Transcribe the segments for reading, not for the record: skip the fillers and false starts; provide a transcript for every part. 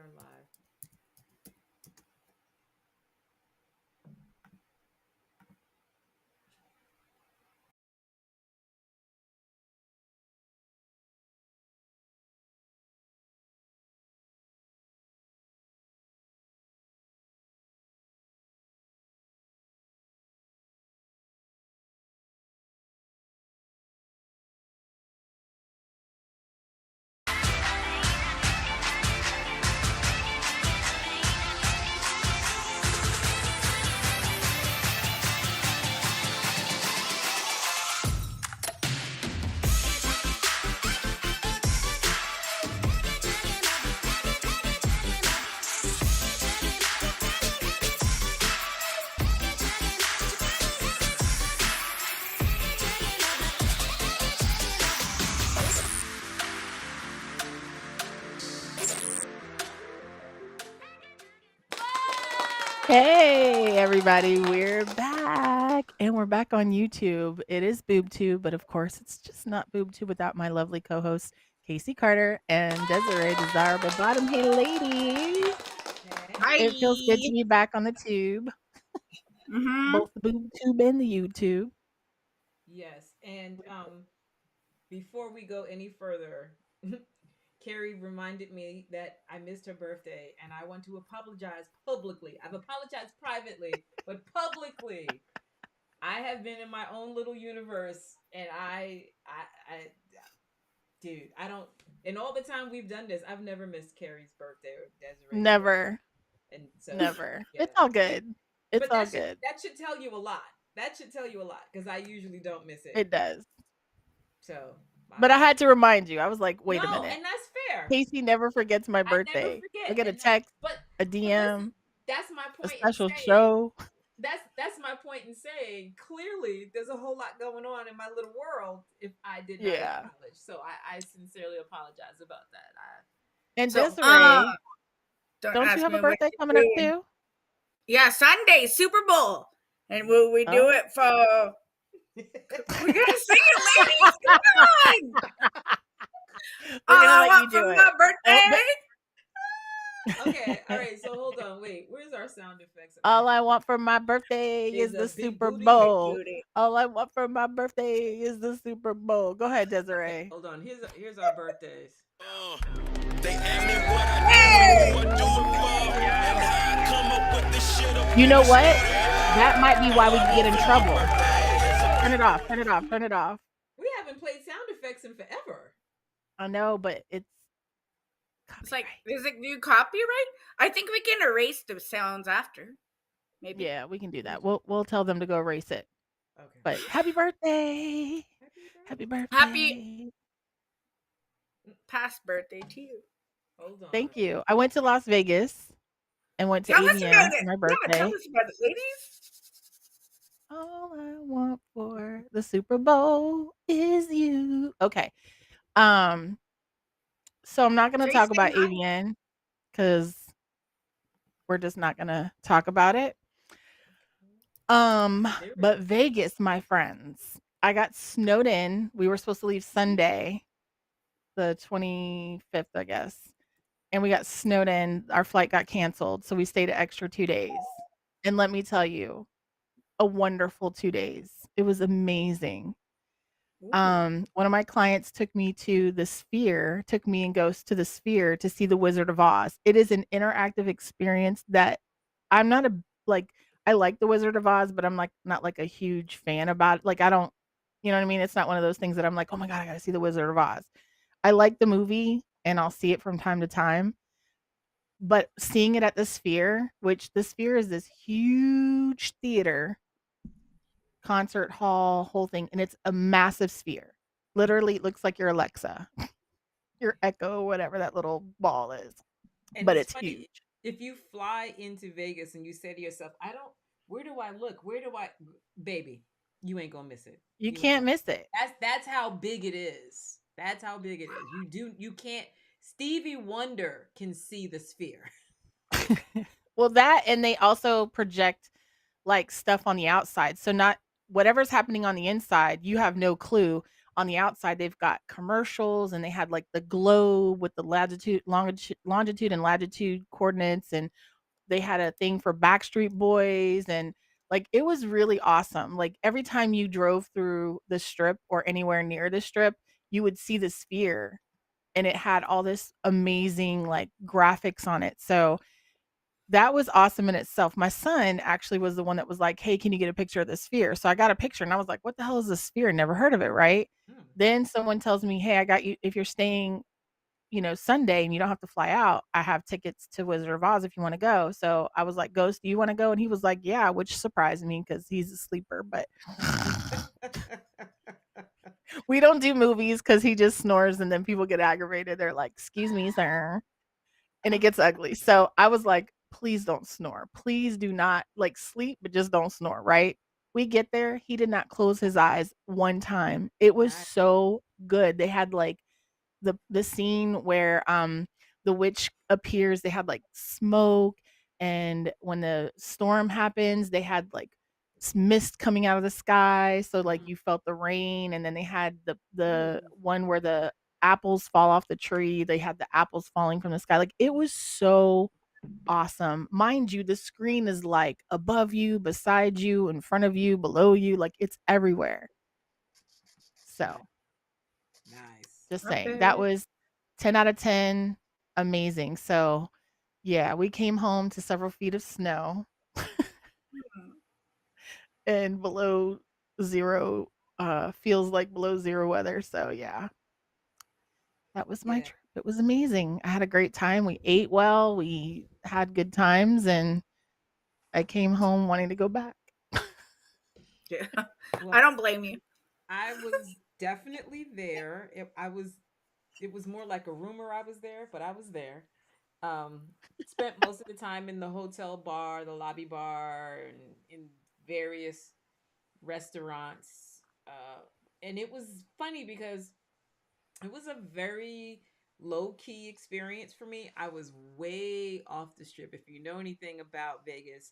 Turn live. Hey, everybody, we're back. And we're back on YouTube. It is BoobTube, but of course, it's just not BoobTube without my lovely co hosts, Casey Carter and Desiree Desirable Bottom. Hey, ladies. Hey. It feels good to be back on the tube, both the BoobTube and the YouTube. Yes, and before we go any further, Kari reminded me that I missed her birthday, and I want to apologize publicly. I've apologized privately, but publicly, I have been in my own little universe, and dude, I don't. And all the time we've done this, I've never missed Kari's birthday or Desiree's birthday. Never, And so, never. yeah. It's all good. It's But all that good. should tell you a lot. That should tell you a lot because I usually don't miss it. It does. So, But I had to remind you. I was like, wait a no, minute. and that's fair. Casey never forgets my I never birthday. forget. I get a And text, but a listen, DM, that's my a point in special saying show. that's my point in saying clearly there's a whole lot going on in my little world if I did not Yeah. acknowledge. So I sincerely apologize about that. And So, Desiree, don't don't ask you have me a what birthday you're coming up doing. too? Yeah, Sunday, Super Bowl. And will we do Oh. it for... We gotta sing it, ladies. Come on. We're All gonna I let want you for do it. my birthday. Okay, all right. So hold on, wait. Where's our sound effects? All I want for my birthday is Is the a big Super booty. Bowl. Booty. All I want for my birthday is the Super Bowl. Go ahead, Desiree. Hold on. Here's our birthdays. They ask me what I do, what do it for, and how I come up with this shit up. You know what? That might be why we get in trouble. Turn it off. Turn it off. Turn it off. We haven't played sound effects in forever. I know, but it's like, is it new copyright? I think we can erase the sounds after. Maybe. Yeah, we can do that. We'll tell them to go erase it. Okay. But happy birthday. Happy birthday. Happy past birthday to you. Hold on. Thank you. I went to Las Vegas and went to Tell us AVN about for it. my birthday. Yeah, tell us about it, ladies. All I want for the Super Bowl is you. Okay. So I'm not going to talk about AVN because we're just not going to talk about it. But Vegas, my friends, I got snowed in. We were supposed to leave Sunday, the 25th, I guess. And we got snowed in. Our flight got canceled. So we stayed an extra 2 days. And let me tell you, a wonderful 2 days. It was amazing. One of my clients took me to the Sphere, took me and Ghost to the Sphere to see the Wizard of Oz. It is an interactive experience that I'm not I like the Wizard of Oz, but I'm not like a huge fan about it. Like I don't, you know what I mean? It's not one of those things that I'm like, oh my God, I gotta see the Wizard of Oz. I like the movie and I'll see it from time to time. But seeing it at the Sphere, which the Sphere is this huge theater, concert hall, whole thing, and it's a massive sphere. Literally, it looks like your Alexa, your Echo, whatever that little ball is. And but it's funny, huge. If you fly into Vegas and you say to yourself, where do I look? Baby, you ain't gonna miss it. You can't miss it. That's how big it is. That's how big it is. You can't. Stevie Wonder can see the Sphere. Well, that, and they also project like stuff on the outside. So not whatever's happening on the inside, you have no clue. on the outside they've got commercials, and they had like the globe with the longitude and latitude coordinates, and they had a thing for Backstreet Boys, and like it was really awesome. Like every time you drove through the strip or anywhere near the strip, you would see the sphere, and it had all this amazing like graphics on it. So that was awesome in itself. My son actually was the one that was like, "Hey, can you get a picture of the sphere?" So I got a picture, and I was like, "What the hell is a sphere? Never heard of it," right? Then someone tells me, "Hey, I got you, if you're staying, Sunday and you don't have to fly out, I have tickets to Wizard of Oz if you want to go." So I was like, "Ghost, do you want to go?" And he was like, "Yeah," which surprised me because he's a sleeper, but we don't do movies because he just snores, and then people get aggravated. They're like, "Excuse me, sir." And it gets ugly. So I was like, "Please don't snore. Please do not like sleep, but just don't snore," right? We get there. He did not close his eyes one time. It was Nice. so good. They had like the scene where the witch appears. They had like smoke, and when the storm happens, they had like mist coming out of the sky, so like you felt the rain. And then they had the one where the apples fall off the tree. They had the apples falling from the sky. Like it was so awesome. Mind you, the screen is like above you, beside you, in front of you, below you, like it's everywhere. So Nice. just saying, that was 10 out of 10. Amazing. So yeah, we came home to several feet of snow and below zero, feels like below zero weather. So yeah, that was my Yeah. trip. It was amazing. I had a great time. We ate well, we had good times, and I came home wanting to go back. Yeah. Well, I don't blame you. I was definitely there. It was more like a rumor I was there, but I was there. Um, Spent most of the time in the hotel bar, the lobby bar, and in various restaurants. And it was funny because it was a very low key experience for me. I was way off the strip. If you know anything about Vegas,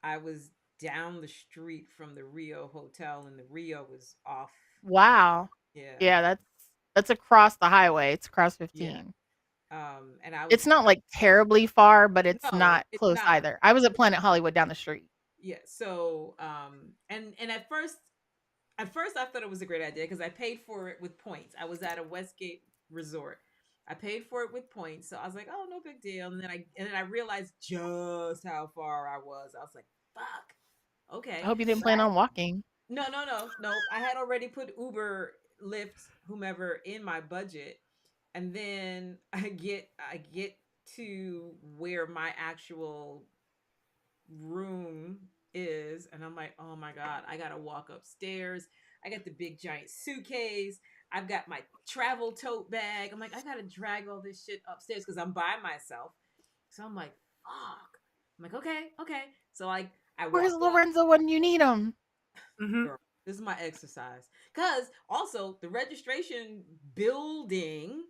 I was down the street from the Rio Hotel, and the Rio was off. Wow. Yeah, Yeah, that's across the highway. It's across yeah. 15. And I It's was not like terribly far, but it's no, not it's close not. either. I was at Planet Hollywood down the street. Yeah. So, and at first I thought it was a great idea because I paid for it with points. I was at a Westgate resort. I paid for it with points, so I was like, "Oh, no big deal." And then I realized just how far I was. I was like, "Fuck, I okay." hope you didn't But plan on walking. no. I had already put Uber, Lyft, whomever in my budget, and then I get to where my actual room is, and I'm like, "Oh my god, I gotta walk upstairs. I got the big giant suitcase. I've got my travel tote bag. I'm like, I gotta drag all this shit upstairs because I'm by myself." So I'm like, fuck. I'm like, okay. So I Where's walked up. Lorenzo when you need him? Mm-hmm. Girl, this is my exercise. Cause also the registration building,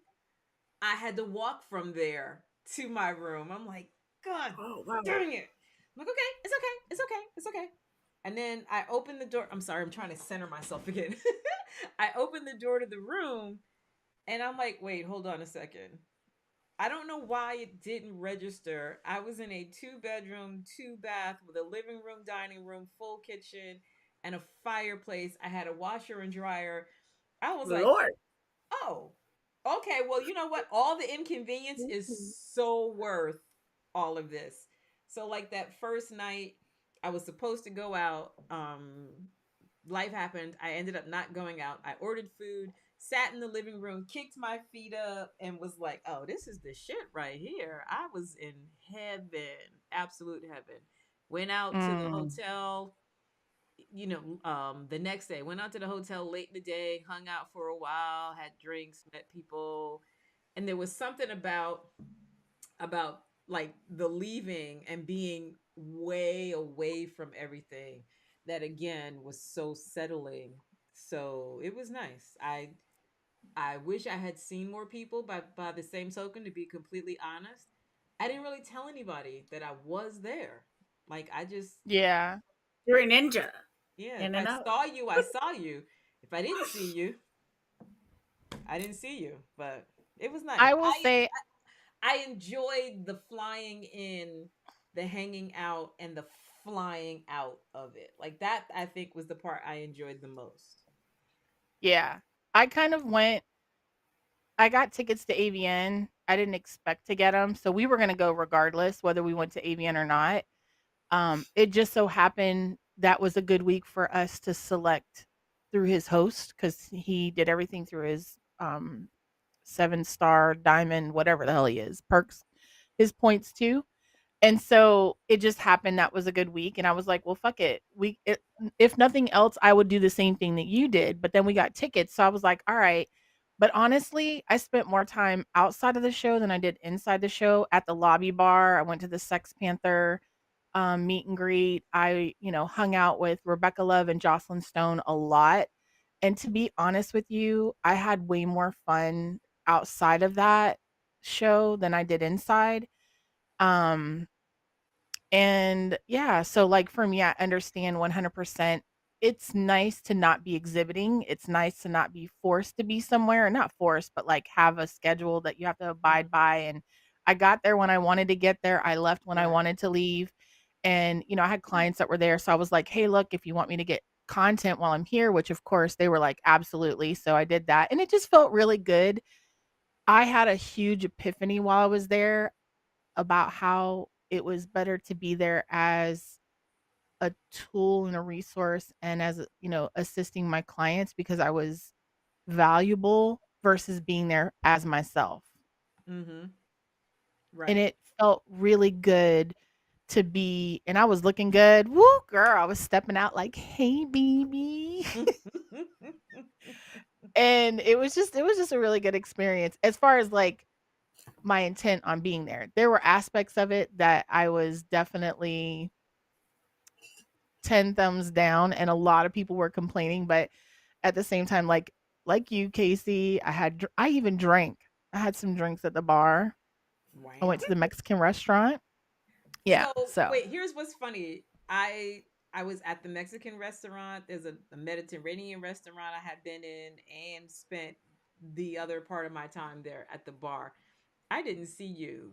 I had to walk from there to my room. I'm like, God Oh wow. dang it. I'm like, okay, it's okay. And then I opened the door. I'm sorry, I'm trying to center myself again. I opened the door to the room, and I'm like, wait, hold on a second. I don't know why it didn't register. I was in a 2-bedroom, 2-bath with a living room, dining room, full kitchen, and a fireplace. I had a washer and dryer. I was like, Lord. oh, okay. Well, you know what? All the inconvenience is so worth all of this. So, like that first night, I was supposed to go out. Life happened. I ended up not going out. I ordered food, sat in the living room, kicked my feet up, and was like, oh, this is the shit right here. I was in heaven, absolute heaven. Went out to the Mm. hotel, the next day. Went out to the hotel late in the day, hung out for a while, had drinks, met people. And there was something about like the leaving and being way away from everything that again was so settling. So it was nice. I wish I had seen more people, but by the same token, to be completely honest, I didn't really tell anybody that I was there. Like I just, Yeah. You're a ninja. yeah, if In I and out. saw you, I saw you. If I didn't see you, I didn't see you, but it was nice. I will say, I enjoyed the flying in, the hanging out, and the flying out of it. Like that, I think was the part I enjoyed the most. yeah, I kind of went. I got tickets to AVN. I didn't expect to get them, so we were gonna go regardless whether we went to AVN or not. It just so happened that was a good week for us to select through his host because he did everything through his 7-star diamond, whatever the hell he is, perks, his points too. And so it just happened that was a good week, and I was like, "Well, fuck it. If nothing else, I would do the same thing that you did." But then we got tickets, so I was like, "All right." But honestly, I spent more time outside of the show than I did inside the show. At the lobby bar, I went to the Sex Panther meet and greet. I, hung out with Rebecca Love and Jocelyn Stone a lot. And to be honest with you, I had way more fun outside of that show than I did inside. Um, and yeah, so like for me, I understand 100%. It's nice to not be exhibiting. It's nice to not be forced to be somewhere, not forced, but like have a schedule that you have to abide by. And I got there when I wanted to get there. I left when I wanted to leave. And, I had clients that were there. So I was like, hey, look, if you want me to get content while I'm here, which of course they were like, absolutely. So I did that. And it just felt really good. I had a huge epiphany while I was there about how it was better to be there as a tool and a resource and as, assisting my clients because I was valuable versus being there as myself. Mm-hmm. Right. And it felt really good to be, and I was looking good. Woo, girl, I was stepping out like, hey, baby. And it was just a really good experience as far as like my intent on being there. There were aspects of it that I was definitely 10 thumbs down and a lot of people were complaining, but at the same time, like you, Casey, I even drank. I had some drinks at the bar. Wow. I went to the Mexican restaurant. Yeah. So wait, here's what's funny. I was at the Mexican restaurant. There's a Mediterranean restaurant I had been in and spent the other part of my time there at the bar. I didn't see you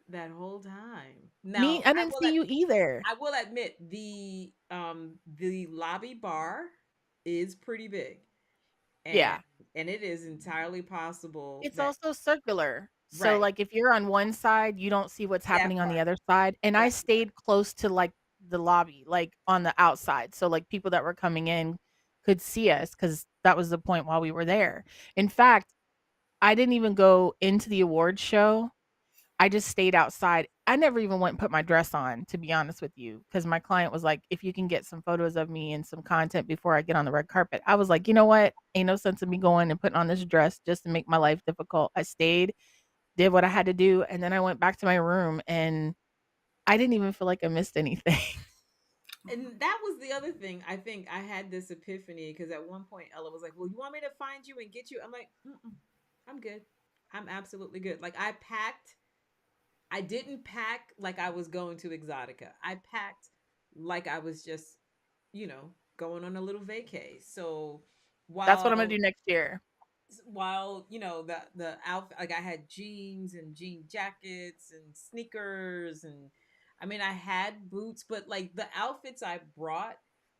that whole time. Now, I didn't see you either. I will admit the lobby bar is pretty big. Yeah. And it is entirely possible. It's also circular. So Right. like if you're on one side, you don't see what's happening on the other side. And I stayed close to like the lobby, like on the outside. So like people that were coming in could see us because that was the point while we were there. In fact, I didn't even go into the awards show. I just stayed outside. I never even went and put my dress on, to be honest with you, because my client was like, if you can get some photos of me and some content before I get on the red carpet. I was like, you know what? Ain't no sense in me going and putting on this dress just to make my life difficult. I stayed, did what I had to do, and then I went back to my room and I didn't even feel like I missed anything. And that was the other thing. I think I had this epiphany because at one point Ella was like, well, you want me to find you and get you? I'm like, I'm good. I'm absolutely good. Like I didn't pack like I was going to Exotica. I packed like I was just, going on a little vacay. So That's what I'm gonna do next year. While the outfit, like I had jeans and jean jackets and sneakers, and I mean I had boots, but like the outfits I brought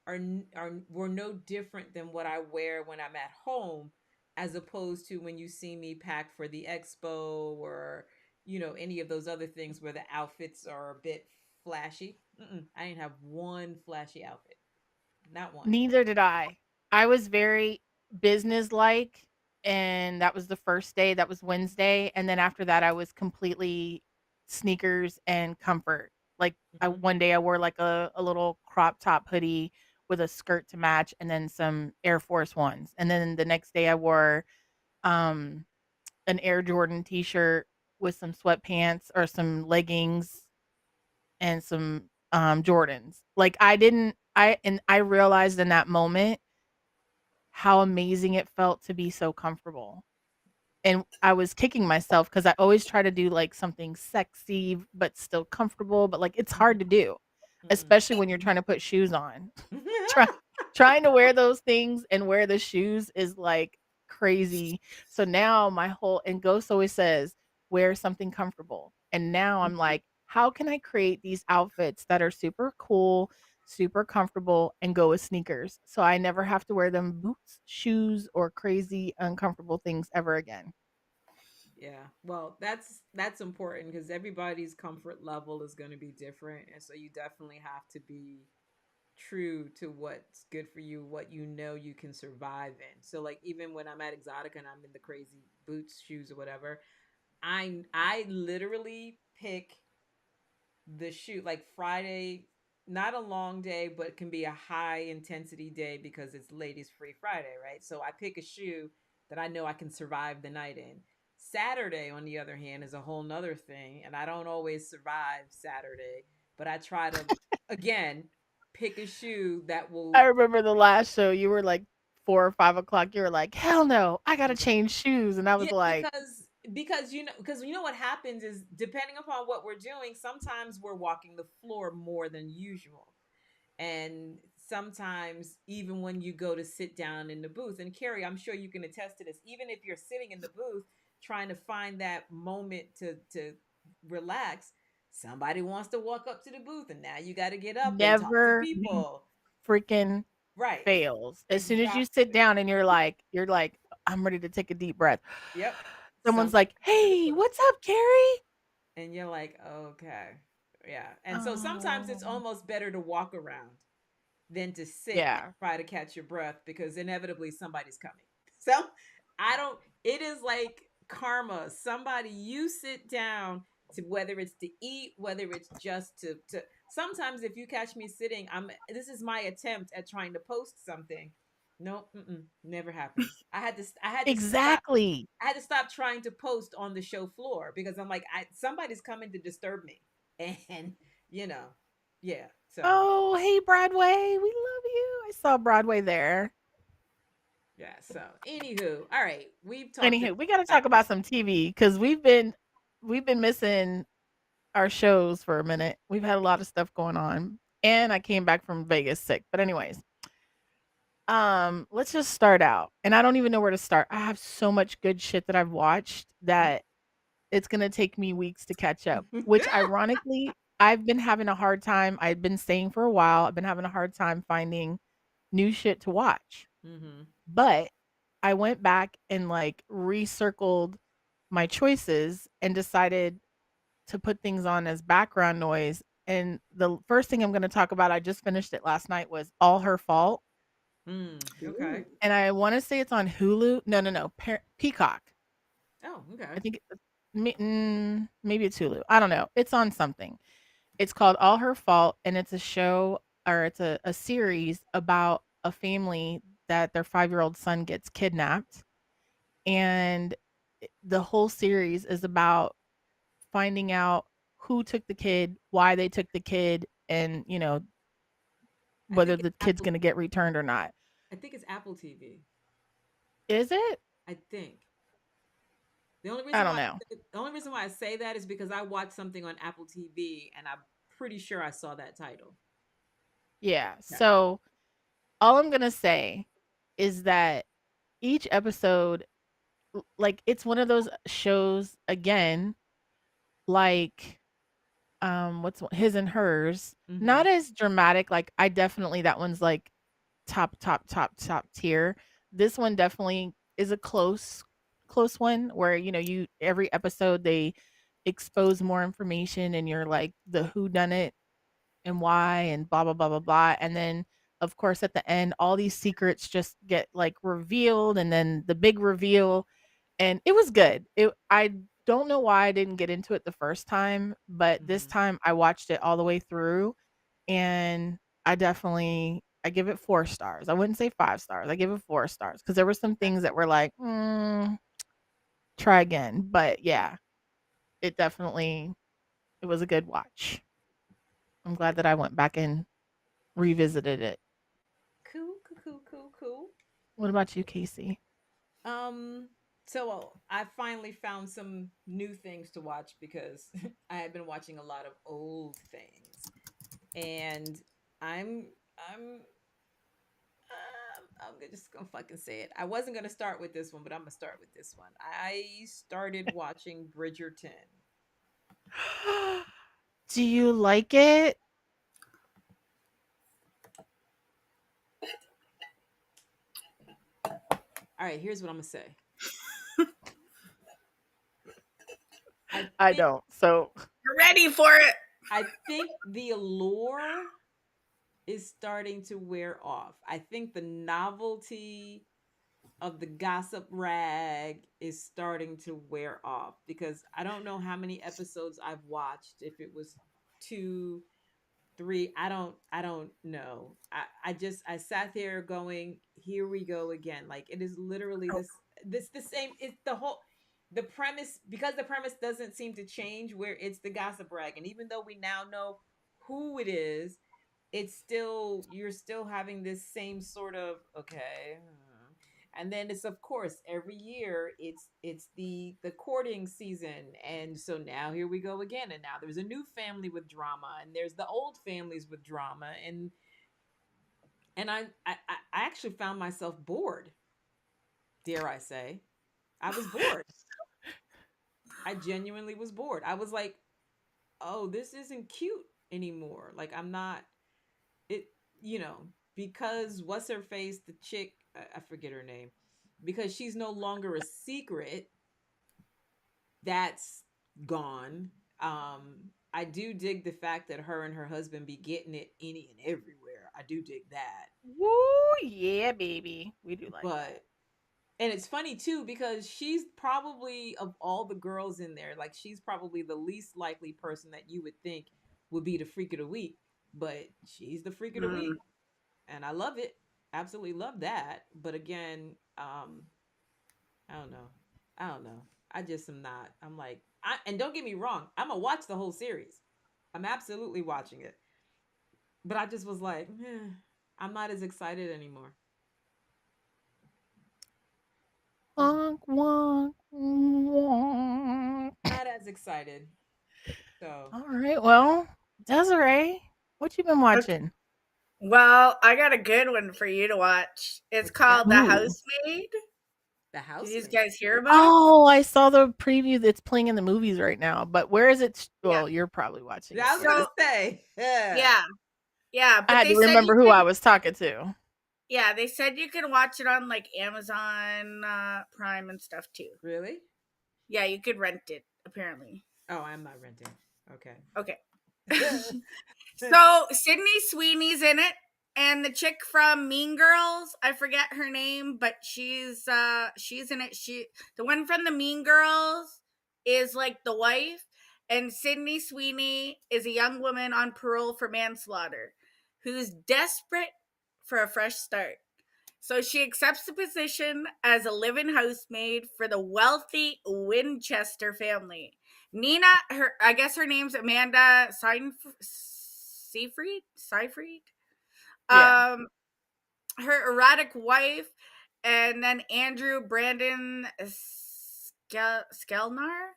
were no different than what I wear when I'm at home, as opposed to when you see me pack for the expo or any of those other things where the outfits are a bit flashy. I didn't have one flashy outfit, not one. Neither did I. I was very business-like, and that was the first day. That was Wednesday, and then after that, I was completely sneakers and comfort. Like, one day I wore, like, a little crop top hoodie with a skirt to match and then some Air Force Ones, and then the next day I wore, an Air Jordan T-shirt with some sweatpants or some leggings and some, Jordans. Like, I realized in that moment how amazing it felt to be so comfortable. And I was kicking myself because I always try to do, like, something sexy but still comfortable, but, like, it's hard to do, especially when you're trying to put shoes on. Trying to wear those things and wear the shoes is, like, crazy. So now and Ghost always says, wear something comfortable. And now I'm like, how can I create these outfits that are super cool, super comfortable, and go with sneakers? So I never have to wear them boots, shoes, or crazy uncomfortable things ever again. Yeah. Well, that's important because everybody's comfort level is going to be different, and so you definitely have to be true to what's good for you, what you know you can survive in. So like even when I'm at Exotica and I'm in the crazy boots, shoes or whatever, I literally pick the shoot like Friday, not a long day, but it can be a high intensity day because it's ladies free Friday, right? So I pick a shoe that I know I can survive the night in. Saturday, on the other hand, is a whole nother thing, and I don't always survive Saturday, but I try to again pick a shoe that I will. remember the last show, you were like 4 or 5 o'clock. You were like, hell no, I got to change shoes. And I was Yeah, like, because you know what happens is depending upon what we're doing, sometimes we're walking the floor more than usual. And sometimes even when you go to sit down in the booth, and Kari, I'm sure you can attest to this, even if you're sitting in the booth trying to find that moment to relax, somebody wants to walk up to the booth and now you got to get up and talk to never people. freaking Right. fails. As soon as you sit Exactly. down and you're like, I'm ready to take a deep breath. Yep. Someone's Somebody like, to the hey, booth. what's up, Carrie? And you're like, okay. Yeah. And so sometimes it's Oh, almost better to walk around than to sit and yeah. try to catch your breath because inevitably somebody's coming. So I don't, it is like karma. Somebody, you sit down to whether it's to eat, whether it's just to sometimes if you catch me sitting, this is my attempt at trying to post something. No, never happens. Exactly. I had to stop trying to post on the show floor because I'm like, somebody's coming to disturb me. And, you know, yeah. So Oh, hey, Broadway. We love you. I saw Broadway there. yeah. So, anywho, all right, we've talked Anywho, we got to about talk about some TV because we've been missing our shows for a minute. We've had a lot of stuff going on, and I came back from Vegas sick. But anyways, let's just start out. And I don't even know where to start. I have so much good shit that I've watched that it's gonna take me weeks to catch up. Which ironically, I've been having a hard time. I've been saying for a while. I've been having a hard time finding new shit to watch. Mm-hmm. But I went back and like recircled my choices and decided to put things on as background noise. And the first thing I'm going to talk about, I just finished it last night, was All Her Fault. Okay. And I want to say it's on Hulu. No. Peacock. Oh, okay. I think maybe it's Hulu. I don't know. It's on something. It's called All Her Fault. And it's a show, or it's a series about a family that their 5-year-old son gets kidnapped. And the whole series is about finding out who took the kid, why they took the kid, and I think whether it's the kid's Apple. going to get returned or not. I think it's Apple TV. Is it? I think the only I reason don't why know. the only reason why I say that is because I watched something on Apple TV and I'm pretty sure I saw that title. Yeah. Okay. So all I'm going to say is that each episode, like, it's one of those shows again, like his and hers, Mm-hmm. not as dramatic. Like, I definitely, that one's like top tier. This one definitely is a close one where you every episode they expose more information and you're like the who done it and why and blah blah blah blah blah. And then of course at the end all these secrets just get like revealed, and then the big reveal. And it was good. I don't know why I didn't get into it the first time, but this Mm-hmm. time I watched it all the way through, and I give it 4 stars. I wouldn't say 5 stars. I give it 4 stars because there were some things that were like, try again. But yeah, it was a good watch. I'm glad that I went back and revisited it. Cool. What about you, Casey? Um, so I finally found some new things to watch because I had been watching a lot of old things, and I'm just gonna fucking say it. I wasn't gonna start with this one, but I'm gonna start with this one. I started watching Bridgerton. Do you like it? All right, here's what I'm gonna say. I don't. So you're ready for it. I think the allure is starting to wear off. I think the novelty of the gossip rag is starting to wear off, because I don't know how many episodes I've watched. If it was 2, 3, I don't know. I sat there going, here we go again. Like, it is literally the same. It's the premise, because the premise doesn't seem to change, where it's the gossip rag, and even though we now know who it is, it's still, you're still having this same sort of, okay. And then it's, of course, every year it's the courting season, and so now here we go again, and now there's a new family with drama, and there's the old families with drama, and I actually found myself bored. Dare I say, I was bored. I genuinely was bored. I was like, oh, this isn't cute anymore. Like, I'm not it, because what's her face, the chick, I forget her name, because she's no longer a secret. That's gone. I do dig the fact that her and her husband be getting it any and everywhere. I do dig that. woo, yeah, baby. We do like that. And it's funny too, because she's probably, of all the girls in there, like, she's probably the least likely person that you would think would be the freak of the week, but she's the freak of the week, and I love it. Absolutely love that. But again, I don't know. I just am not. I'm like, and don't get me wrong, I'm gonna watch the whole series. I'm absolutely watching it. But I just was like, I'm not as excited anymore. Wonk, wonk, wonk. Not as excited. So, all right. Well, Desiree, what you been watching? Well, I got a good one for you to watch. It's called The Housemaid. The Housemaid. Did you guys hear about it? Oh, I saw the preview that's playing in the movies right now. But where is it? Well, you're probably watching it. I was gonna say. Yeah. But I had to remember who I was talking to. Yeah, they said you could watch it on like Amazon Prime and stuff too. Really? Yeah, you could rent it, apparently. Oh, I'm not renting. Okay. So Sydney Sweeney's in it, and the chick from Mean Girls, I forget her name, but she's in it. The one from the Mean Girls is like the wife, and Sydney Sweeney is a young woman on parole for manslaughter who's desperate for a fresh start. So she accepts the position as a live-in housemaid for the wealthy Winchester family. Nina, I guess her name's Amanda Seyfried. Yeah. Her erratic wife, and then Andrew Brandon Skelnar.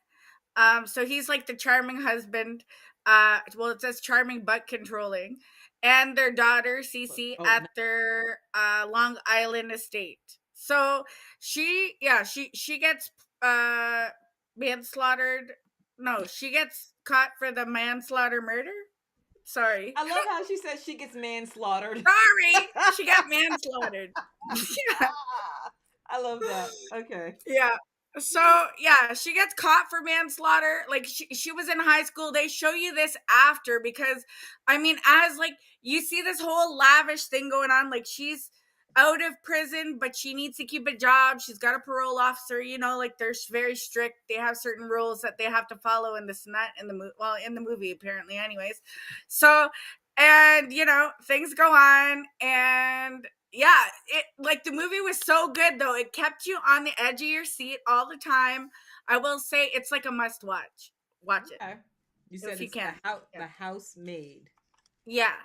So he's like the charming husband. Well, it says charming but controlling. And their daughter, Cece, at their Long Island estate. So she gets manslaughtered. No, she gets caught for the manslaughter murder. Sorry. I love how she says she gets manslaughtered. Sorry, she got manslaughtered. Yeah. I love that. Okay. Yeah. So yeah, she gets caught for manslaughter. Like she was in high school. They show you this after, because I mean, as like you see this whole lavish thing going on, like she's out of prison, but she needs to keep a job. She's got a parole officer, like they're very strict. They have certain rules that they have to follow in this and that in the movie apparently anyways. So, and things go on, and yeah, it like the movie was so good though. It kept you on the edge of your seat all the time. I will say it's like a must watch. Watch it. You said it's the Housemaid. Yeah,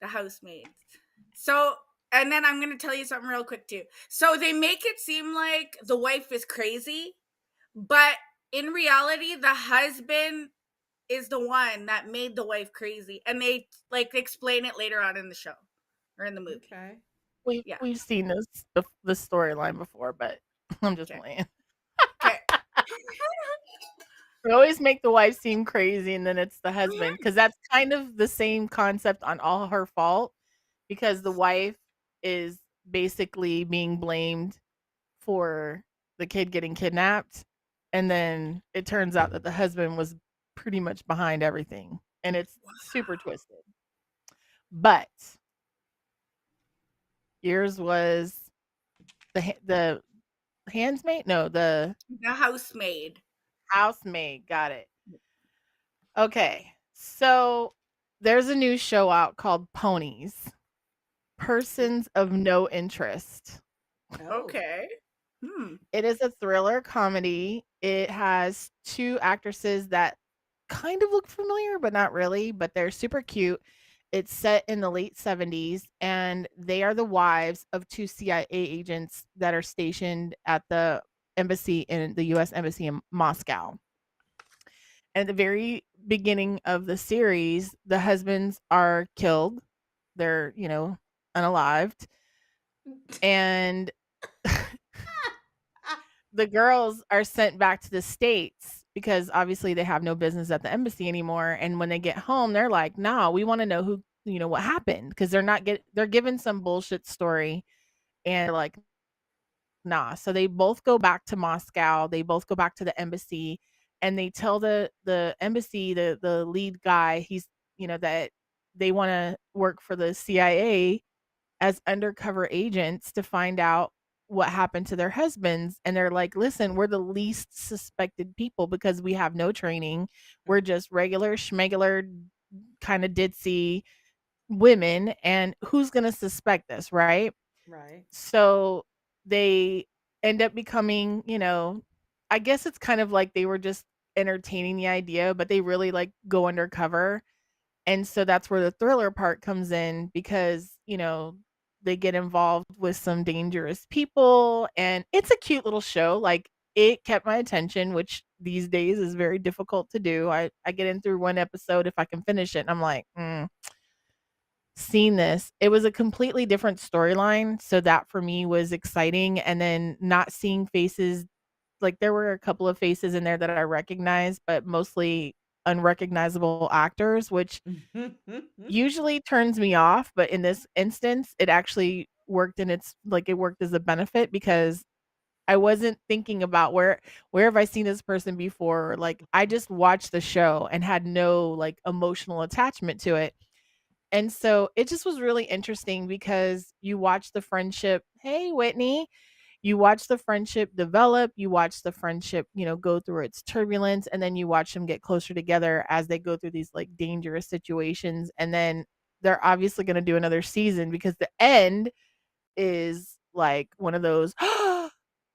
The Housemaid. So, and then I'm going to tell you something real quick too. So they make it seem like the wife is crazy, but in reality, the husband is the one that made the wife crazy, and they like explain it later on in the show or in the movie. Okay. We've seen this storyline before, but I'm just Okay. playing. Okay. We always make the wife seem crazy, and then it's the husband, because that's kind of the same concept on All Her Fault, because the wife is basically being blamed for the kid getting kidnapped, and then it turns out that the husband was pretty much behind everything, and it's super twisted. But yours was the handsmaid? No, the The housemaid. housemaid. Got it. Okay. So there's a new show out called Ponies. Persons of No Interest. Oh. Okay. It is a thriller comedy. It has two actresses that kind of look familiar, but not really, but they're super cute. It's set in the late 70s, and they are the wives of two CIA agents that are stationed at the embassy in the US Embassy in Moscow. And at the very beginning of the series, the husbands are killed. They're, unalived. And the girls are sent back to the States because obviously they have no business at the embassy anymore. And when they get home, they're like, nah, we want to know who, what happened. Because they're given some bullshit story, and they're like, nah. So they both go back to Moscow. They both go back to the embassy, and they tell the embassy, the lead guy, that they want to work for the CIA as undercover agents to find out what happened to their husbands. And they're like, listen, we're the least suspected people because we have no training. We're just regular schmegular kind of ditzy women, and who's going to suspect this, right? Right. So they end up becoming, I guess it's kind of like they were just entertaining the idea, but they really like go undercover. And so that's where the thriller part comes in, because, they get involved with some dangerous people, and it's a cute little show. Like, it kept my attention, which these days is very difficult to do. I get in through one episode if I can finish it, and I'm like, seen this. It was a completely different storyline, so that for me was exciting. And then not seeing faces, like there were a couple of faces in there that I recognized, but mostly unrecognizable actors, which usually turns me off, but in this instance, it actually worked, and it worked as a benefit, because I wasn't thinking about where have I seen this person before? Like, I just watched the show and had no like emotional attachment to it. And so it just was really interesting, because you watch the friendship, hey Whitney, you watch the friendship develop, you watch the friendship, go through its turbulence, and then you watch them get closer together as they go through these like dangerous situations. And then they're obviously going to do another season, because the end is like one of those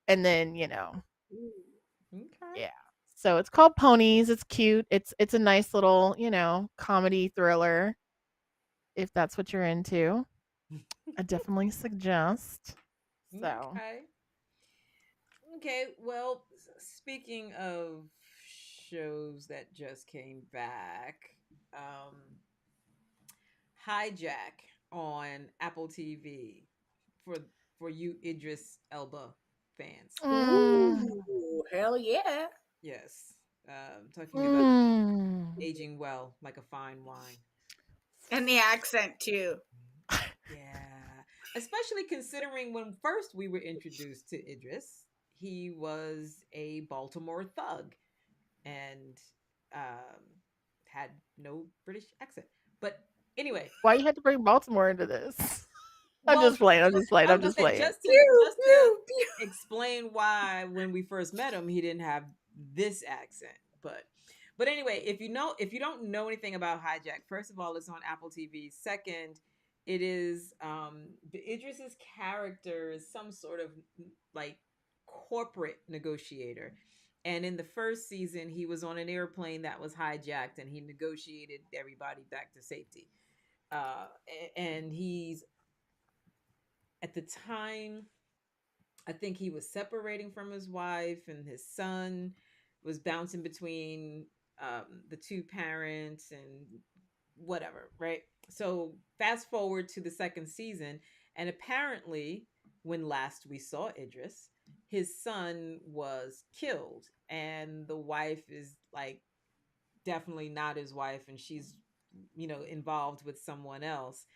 and then, Okay. yeah. So it's called Ponies. It's cute. It's a nice little, comedy thriller, if that's what you're into. I definitely suggest. So, Okay. Okay. Well, speaking of shows that just came back, um, Hijack on Apple TV for for you Idris Elba fans. mm, Ooh, hell yeah. Yes. Talking about mm. aging well like a fine wine. And the accent too. Yeah. Especially considering when first we were introduced to Idris, he was a Baltimore thug and um, had no British accent. But anyway, Why you had to bring Baltimore into this? I'm well, just playing. I'm just playing. I was I'm gonna just say playing. just to explain why when we first met him he didn't have this accent. But anyway, if you don't know anything about Hijack, first of all, it's on Apple TV. Second, it is Idris's character is some sort of like corporate negotiator. And in the first season, he was on an airplane that was hijacked and he negotiated everybody back to safety. And he's at the time, I think he was separating from his wife, and his son was bouncing between the two parents and whatever, right? So fast forward to the second season, And apparently, when last we saw Idris, his son was killed, and the wife is like definitely not his wife, and she's, involved with someone else.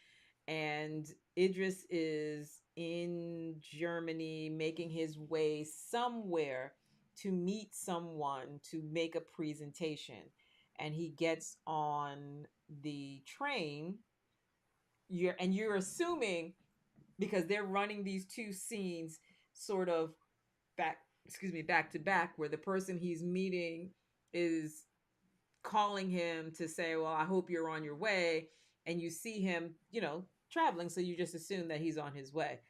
And Idris is in Germany making his way somewhere to meet someone to make a presentation. And he gets on the train. You're assuming, because they're running these two scenes sort of back to back, where the person he's meeting is calling him to say, well, I hope you're on your way. And you see him, traveling. So you just assume that he's on his way.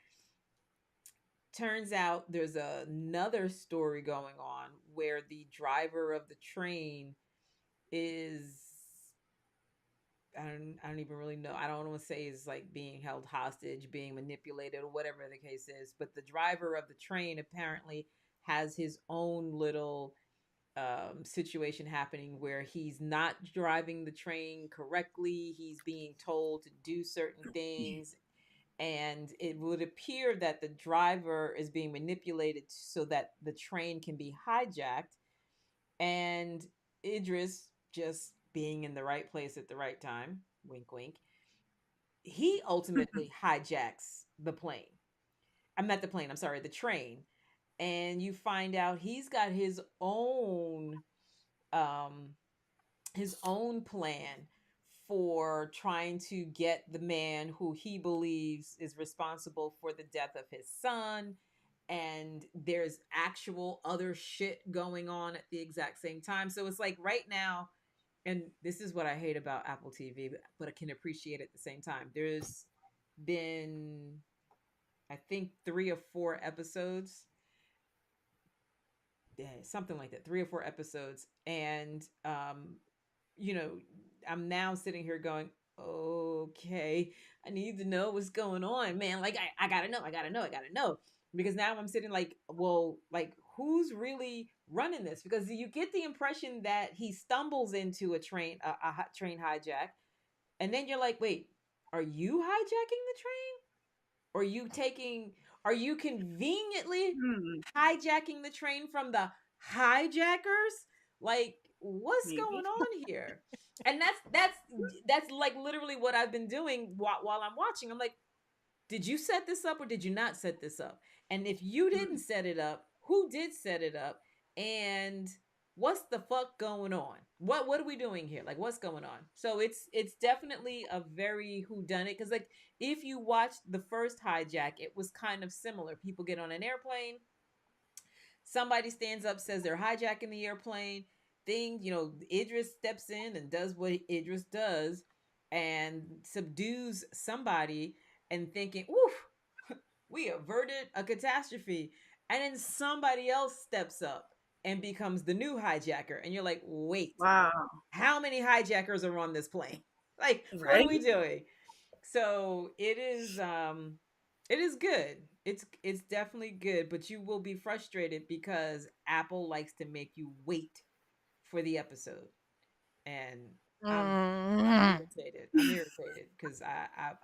Turns out there's another story going on where the driver of the train is, I don't even really know. I don't want to say is like being held hostage, being manipulated, or whatever the case is. But the driver of the train apparently has his own little situation happening where he's not driving the train correctly. He's being told to do certain things. And it would appear that the driver is being manipulated so that the train can be hijacked. And Idris, just being in the right place at the right time, wink, wink, he ultimately hijacks the plane. I'm not the plane, I'm sorry, the train. And you find out he's got um his own plan for trying to get the man who he believes is responsible for the death of his son. And there's actual other shit going on at the exact same time. So it's like right now, and this is what I hate about Apple TV, but I can appreciate it at the same time. There's been, I think, 3 or 4 episodes. Yeah, something like that, 3 or 4 episodes. And I'm now sitting here going, okay, I need to know what's going on, man. Like, I gotta know, I gotta know, I gotta know. Because now I'm sitting like, well, like, who's really running this? Because you get the impression that he stumbles into a train hijack. And then you're like, wait, are you hijacking the train? Or are you conveniently hijacking the train from the hijackers? Like, what's going on here? And that's like literally what I've been doing while I'm watching. I'm like, did you set this up or did you not set this up? And if you didn't set it up, who did set it up? And what's the fuck going on? What are we doing here? Like, what's going on? So it's definitely a very whodunit, because like if you watched the first hijack, it was kind of similar. People get on an airplane, somebody stands up, says they're hijacking the airplane. Idris steps in and does what Idris does and subdues somebody, and thinking, oof, we averted a catastrophe. And then somebody else steps up and becomes the new hijacker. And you're like, wait, wow, how many hijackers are on this plane? Like, right? What are we doing? So it is good. It's definitely good, but you will be frustrated because Apple likes to make you wait for the episode. And I'm irritated. I'm irritated because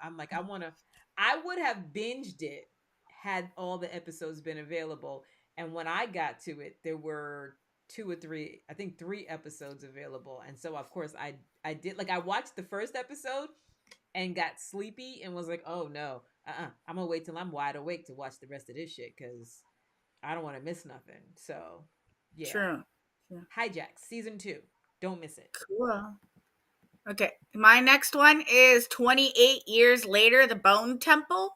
I'm like, I would have binged it had all the episodes been available. And when I got to it, there were 2 or 3, I think 3 episodes available. And so of course I did, like, I watched the first episode and got sleepy and was like, oh no, I'm gonna wait till I'm wide awake to watch the rest of this shit because I don't want to miss nothing. So yeah. True. Hijack season 2. Don't miss it. Cool. Okay, my next one is 28 years later, the Bone Temple.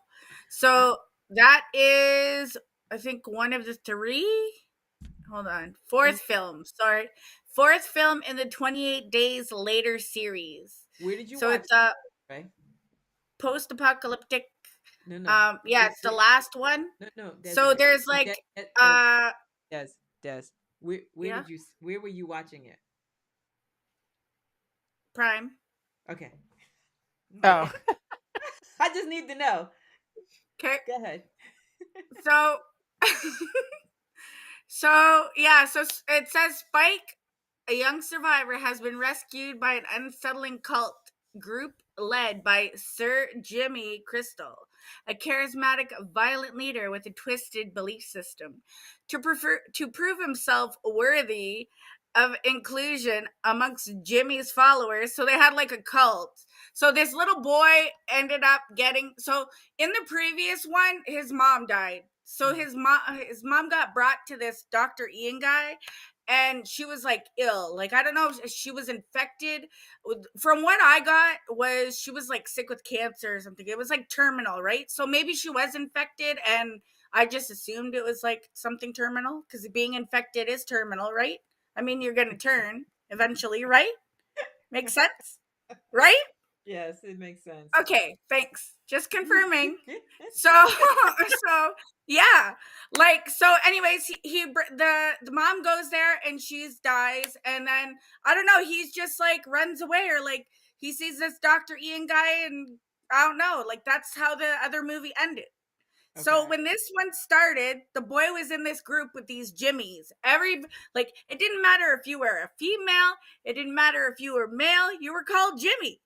So that is, I think, one of the 3. Hold on, fourth film. Sorry, fourth film in the 28 Days Later series. Where did you so watch it's a right? Post-apocalyptic. No. Yeah, it's the last one. No. Desiree. So there's like Des. Where were you watching it? Prime. Okay. Oh. I just need to know. Okay. Go ahead. So so it says Spike, a young survivor, has been rescued by an unsettling cult group led by Sir Jimmy Crystal. a charismatic, violent leader with a twisted belief system. To prove himself worthy of inclusion amongst Jimmy's followers, so they had like a cult. So this little boy ended up getting, so in the previous one, his mom died. So his mom got brought to this Dr. Ian guy, and she was like ill. Like, I don't know if she was infected. From what I got was she was like sick with cancer or something. It was like terminal, right? So maybe she was infected, and I just assumed it was like something terminal, because being infected is terminal, right? I mean, you're going to turn eventually, right? Makes sense, right? Yes, it makes sense. Okay, thanks. Just confirming. So yeah, like, so anyways, the mom goes there and she dies, and then I don't know, he's just like runs away, or like he sees this Dr. Ian guy, and I don't know, like that's how the other movie ended. So Okay. when this one started, the boy was in this group with these Jimmies. Like, it didn't matter if you were a female, it didn't matter if you were male, you were called Jimmy.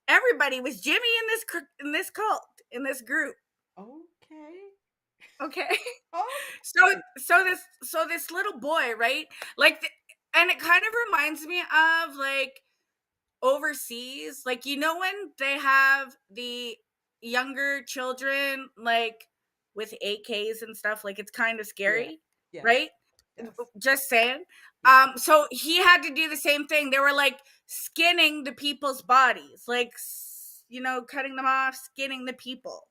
Everybody was Jimmy in this cult, in this group. Okay. Okay. So this little boy, right? Like, and it kind of reminds me of like overseas, like, you know, when they have the younger children like with AKs and stuff, like it's kind of scary, Yes. right? Yes. Just saying. Yeah. So he had to do the same thing. They were like skinning the people's bodies, like, you know, cutting them off, skinning the people.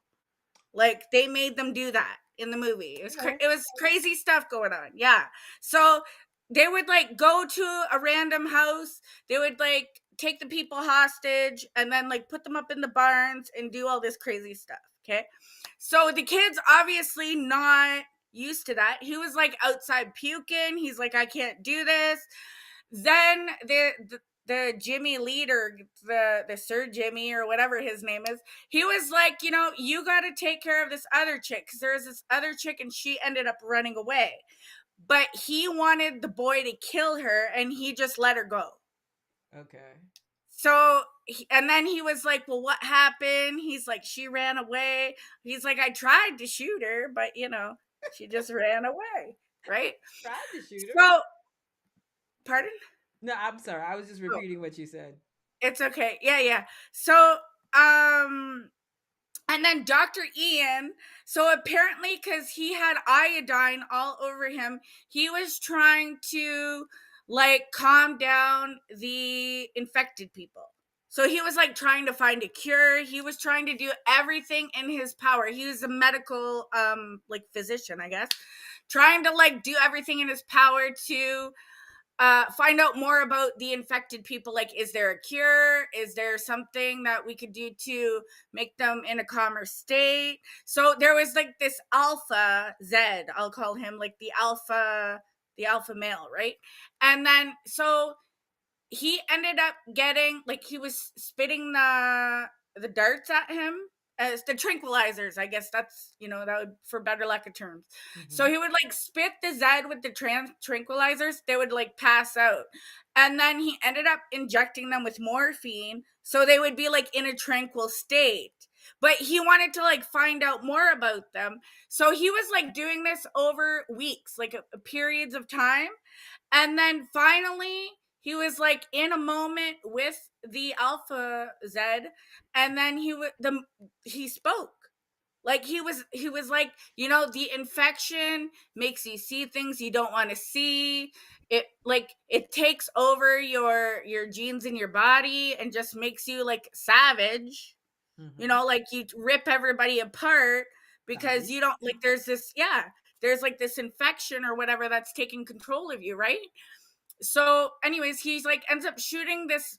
Like, they made them do that in the movie. It was crazy stuff going on. Yeah. So they would like go to a random house. They would like take the people hostage and then like put them up in the barns and do all this crazy stuff. Okay. So the kid's obviously not used to that. He was like outside puking. He's like, I can't do this. Then the Jimmy leader, the Sir Jimmy or whatever his name is, he was like, you know, you got to take care of this other chick, because there was this other chick and she ended up running away. But he wanted the boy to kill her, and he just let her go. Okay. So, and then he was like, well, what happened? He's like, she ran away. He's like, I tried to shoot her, but, you know, she just ran away, right? Tried to shoot her. So, pardon? No, I'm sorry. I was just repeating what you said. It's okay. Yeah. So, and then Dr. Ian, so apparently because he had iodine all over him, he was trying to like calm down the infected people. So he was like trying to find a cure. He was trying to do everything in his power. He was a medical like physician, I guess, trying to like do everything in his power to find out more about the infected people. Like, is there a cure? Is there something that we could do to make them in a calmer state? So there was like this alpha Zed, I'll call him, like the alpha male, right? And then so he ended up getting, like, he was spitting the darts at him as the tranquilizers, I guess that's, you know, that would, for better lack of terms. Mm-hmm. So he would like spit the Zed with the tranquilizers. They would like pass out. And then he ended up injecting them with morphine, so they would be like in a tranquil state. But he wanted to like find out more about them. So he was like doing this over weeks, like periods of time. And then finally he was like in a moment with the alpha Zed, and then he spoke. Like he was like, you know, the infection makes you see things you don't want to see. It like it takes over your genes in your body and just makes you like savage. Mm-hmm. You know, like you rip everybody apart because you don't like, there's like this infection or whatever that's taking control of you, right? So anyways, he's like ends up shooting this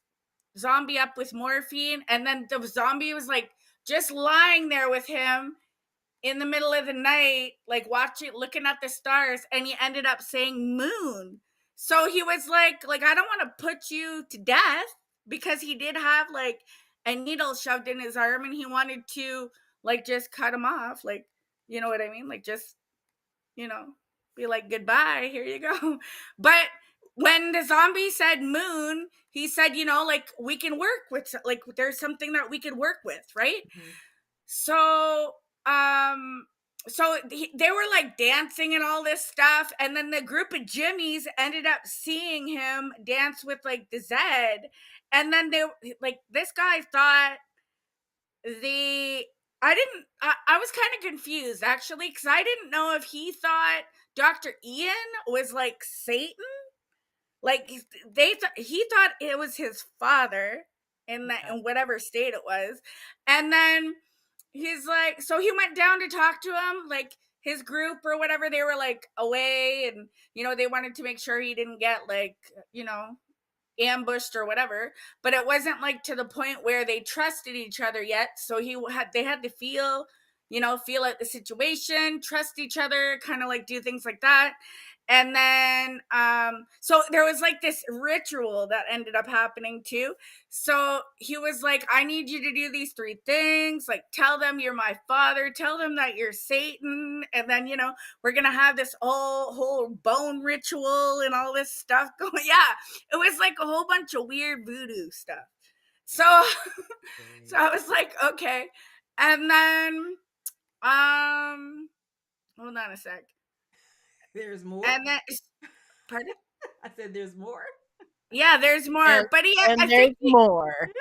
zombie up with morphine, and then the zombie was like just lying there with him in the middle of the night, like looking at the stars, and he ended up saying moon. So he was like I don't want to put you to death, because he did have like a needle shoved in his arm, and he wanted to like just cut him off, like, you know what I mean, like just, you know, be like, goodbye, here you go. But when the zombie said moon, he said, you know, like, we can work with, like, there's something that we could work with, right? Mm-hmm. So so they were like dancing and all this stuff, and then the group of Jimmies ended up seeing him dance with like the Zed, and then they like this guy thought I was kind of confused actually, because I didn't know if he thought Dr. Ian was like Satan, like he thought it was his father in whatever state it was, and then he's like, so he went down to talk to him, like his group or whatever, they were like away, and they wanted to make sure he didn't get like ambushed or whatever, but it wasn't like to the point where they trusted each other yet, so they had to feel out the situation, trust each other, kind of like do things like that. And then so there was like this ritual that ended up happening too. So he was like, I need you to do these 3 things, like tell them you're my father, tell them that you're Satan, and then we're gonna have this whole bone ritual and all this stuff going. Yeah, it was like a whole bunch of weird voodoo stuff. So so I was like, okay. And then hold on a sec. There's more? And then, pardon? I said there's more? Yeah, there's more. But I think more.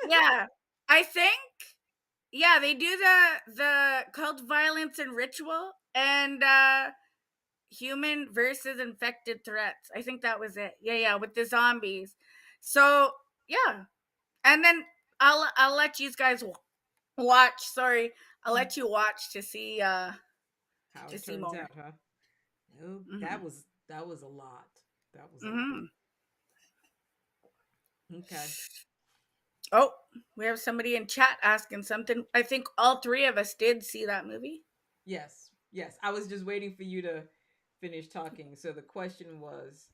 Yeah, I think, they do the cult violence and ritual, and human versus infected threats. I think that was it. Yeah, with the zombies. So yeah, and then I'll let you guys watch. Sorry, I'll let you watch to see how to it see turns more. out, huh? No, that was a lot. That was a lot. Okay. Oh, we have somebody in chat asking something. I think all 3 of us did see that movie. Yes. I was just waiting for you to finish talking. So the question was,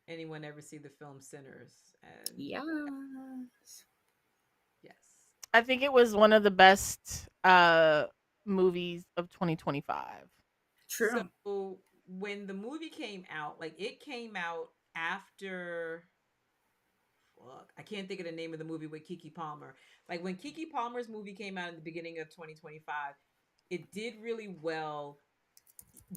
anyone ever see the film Sinners? And yes. I think it was one of the best movies of 2025. True. So when the movie came out, like it came out after, I can't think of the name of the movie with Keke Palmer. Like when Keke Palmer's movie came out in the beginning of 2025, it did really well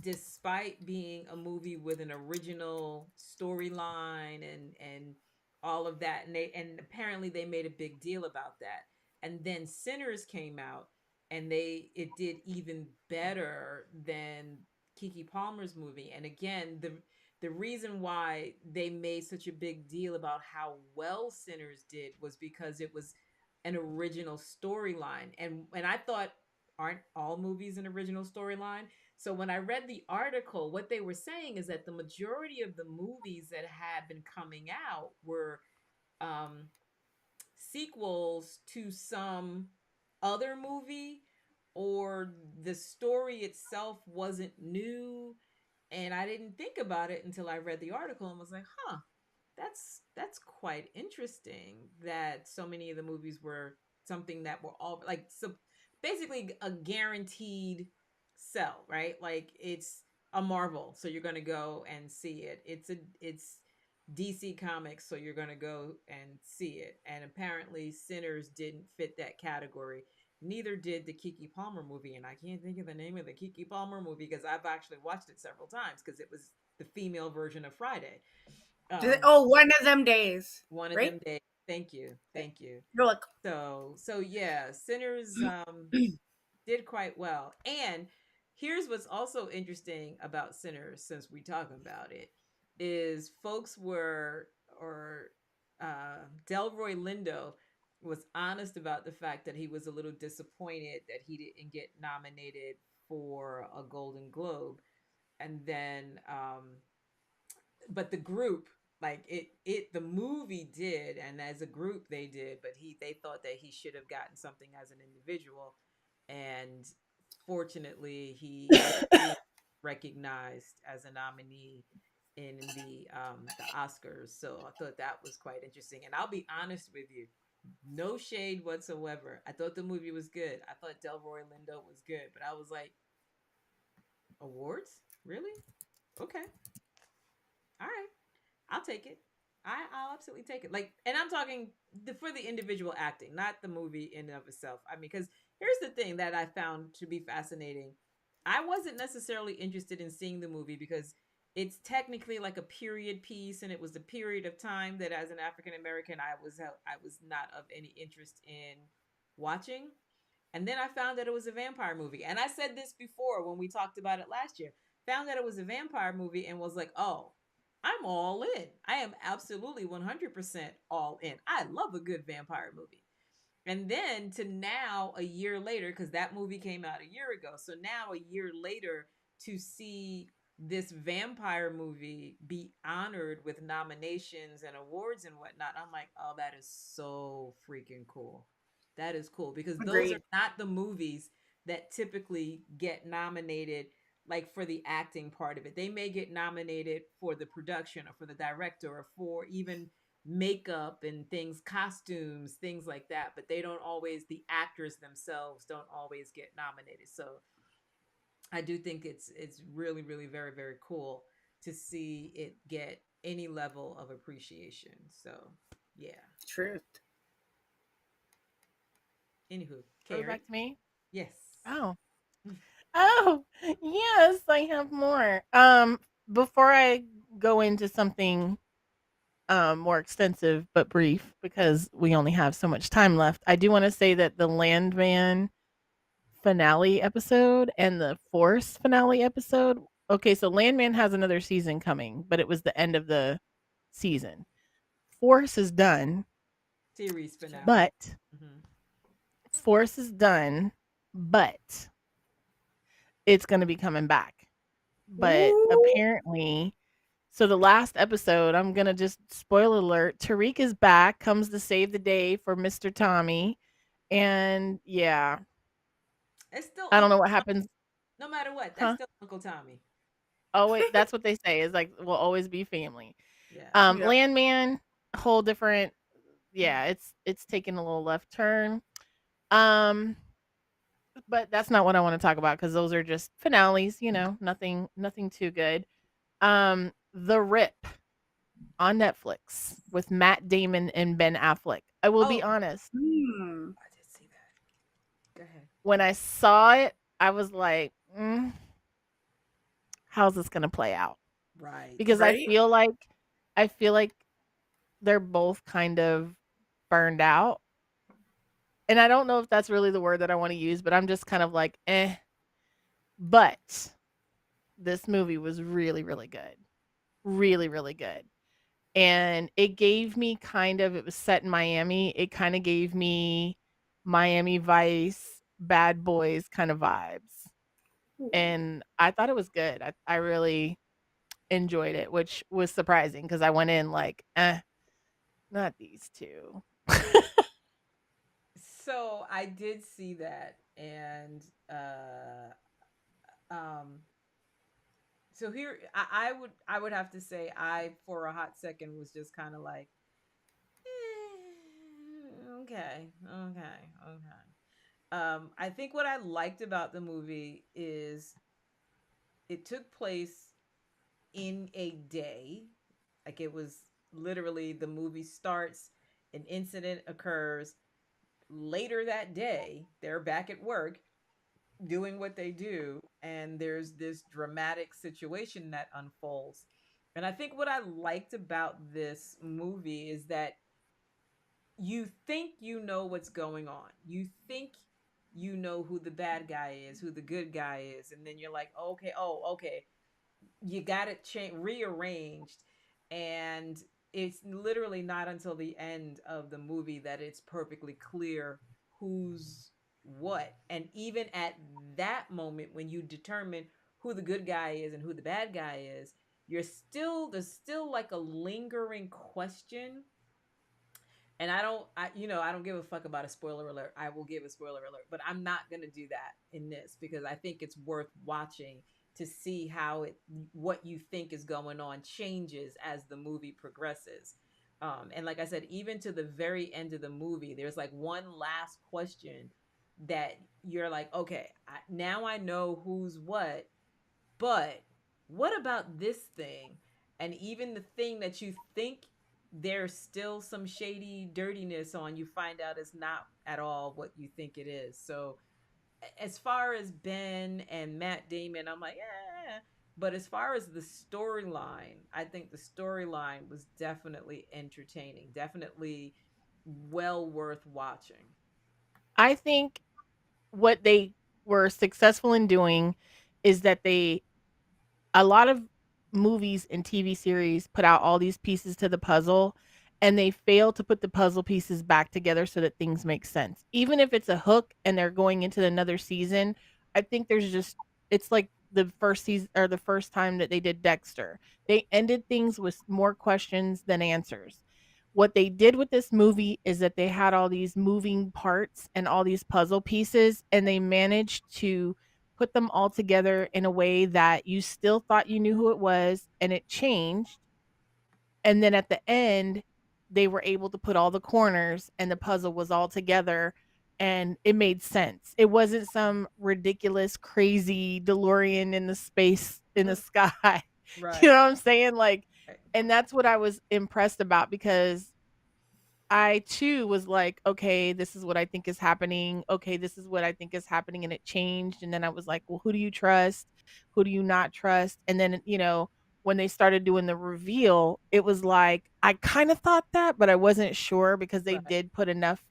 despite being a movie with an original storyline and all of that, and apparently they made a big deal about that. And then Sinners came out, and it did even better than Keke Palmer's movie. And again, the reason why they made such a big deal about how well Sinners did was because it was an original storyline. And I thought, aren't all movies an original storyline? So when I read the article, what they were saying is that the majority of the movies that had been coming out were sequels to some other movie, or the story itself wasn't new. And I didn't think about it until I read the article and was like, huh, that's quite interesting that so many of the movies were something that were all like, so basically a guaranteed sell, right? Like it's a Marvel, so you're going to go and see it. It's DC Comics, so you're going to go and see it. And apparently Sinners didn't fit that category. Neither did the Keke Palmer movie, and I can't think of the name of the Keke Palmer movie because I've actually watched it several times because it was the female version of Friday. One of them days. One of them days. Thank you. You're welcome. So yeah, Sinners did quite well. And here's what's also interesting about Sinners, since we talking about it, is Delroy Lindo was honest about the fact that he was a little disappointed that he didn't get nominated for a Golden Globe. And then but the group, like the movie did, and as a group they did, but they thought that he should have gotten something as an individual, and fortunately he was recognized as a nominee in the Oscars. So I thought that was quite interesting, and I'll be honest with you, no shade whatsoever, I thought the movie was good. I thought Delroy Lindo was good, but I was like, awards? Really? Okay. All right. I'll take it. I'll absolutely take it. Like, and I'm talking for the individual acting, not the movie in and of itself. I mean, because here's the thing that I found to be fascinating. I wasn't necessarily interested in seeing the movie because it's technically like a period piece, and it was a period of time that, as an African American, I was not of any interest in watching. And then I found that it was a vampire movie, and I said this before when we talked about it last year. Found that it was a vampire movie and was like, oh, I'm all in. I am absolutely 100% all in. I love a good vampire movie. And then to now, a year later, because that movie came out a year ago. So now, a year later, to see this vampire movie be honored with nominations and awards and whatnot, I'm like, oh, that is so freaking cool. That is cool because those are Agreed. not the movies that typically get nominated like for the acting part of it. They may get nominated for the production or for the director or for even makeup and things, costumes, things like that, but they don't always, the actors themselves don't always get nominated. So I do think it's really really very very cool to see it get any level of appreciation. So yeah. Truth. Anywho, Are we Carrie. back to me? Yes. Oh. Oh, yes, I have more. Before I go into something more extensive but brief because we only have so much time left, I do want to say that the Landman finale episode and the Force finale episode. Okay, so Landman has another season coming, but it was the end of the season. Force is done, Series finale. but Hmm. Force is done, but it's going to be coming back. But Ooh. apparently, so the last episode, I'm going to just spoil alert, Tariq is back, comes to save the day for Mr. Tommy. And yeah, It's still I don't know Uncle what Tommy. happens. No matter what, that's Huh? still Uncle Tommy. Oh, wait, that's what they say is like, we'll always be family. Yeah. Yep. Landman, whole different, yeah, it's taking a little left turn. Um, but that's not what I want to talk about because those are just finales, nothing too good. The Rip on Netflix with Matt Damon and Ben Affleck. I will be Oh, honest. Hmm. I did see that. Go ahead. When I saw it, I was like, how's this going to play out? Right. Because Right? I feel like they're both kind of burned out. And I don't know if that's really the word that I want to use, but I'm just kind of like, eh. But this movie was really, really good. Really, really good. And it gave me it was set in Miami. It kind of gave me Miami Vice, Bad Boys kind of vibes. And I thought it was good. I really enjoyed it, which was surprising because I went in like, not these two. So I did see that, and um, so here I would have to say I for a hot second was just kind of like, okay, okay, okay. I think what I liked about the movie is it took place in a day, like it was literally the movie starts, an incident occurs, later that day they're back at work doing what they do, and there's this dramatic situation that unfolds. And I think what I liked about this movie is that you think you know what's going on. You think you know who the bad guy is, who the good guy is, and then you're like, okay, oh, okay, you got it rearranged, and it's literally not until the end of the movie that it's perfectly clear who's what. And even at that moment, when you determine who the good guy is and who the bad guy is, there's still like a lingering question. And I don't give a fuck about a spoiler alert. I will give a spoiler alert, but I'm not going to do that in this because I think it's worth watching to see how what you think is going on changes as the movie progresses. And like I said, even to the very end of the movie, there's like one last question that you're like, okay, now I know who's what, but what about this thing? And even the thing that you think there's still some shady dirtiness on, you find out it's not at all what you think it is. So as far as Ben and Matt Damon, I'm like, yeah. But as far as the storyline, I think the storyline was definitely entertaining, definitely well worth watching. I think what they were successful in doing is that they a lot of movies and TV series put out all these pieces to the puzzle and they fail to put the puzzle pieces back together so that things make sense. Even if it's a hook and they're going into another season, I think there's just it's like the first season or the first time that they did Dexter. They ended things with more questions than answers. What they did with this movie is that they had all these moving parts and all these puzzle pieces and they managed to put them all together in a way that you still thought you knew who it was and it changed. And then at the end, they were able to put all the corners and the puzzle was all together and it made sense. It wasn't some ridiculous, crazy DeLorean in the space in the sky. You Right. know what I'm saying? Like, and that's what I was impressed about because I too was like, okay, this is what I think is happening. Okay, this is what I think is happening. And it changed. And then I was like, well, who do you trust? Who do you not trust? And then, when they started doing the reveal, it was like, I kind of thought that, but I wasn't sure because they Right. did put enough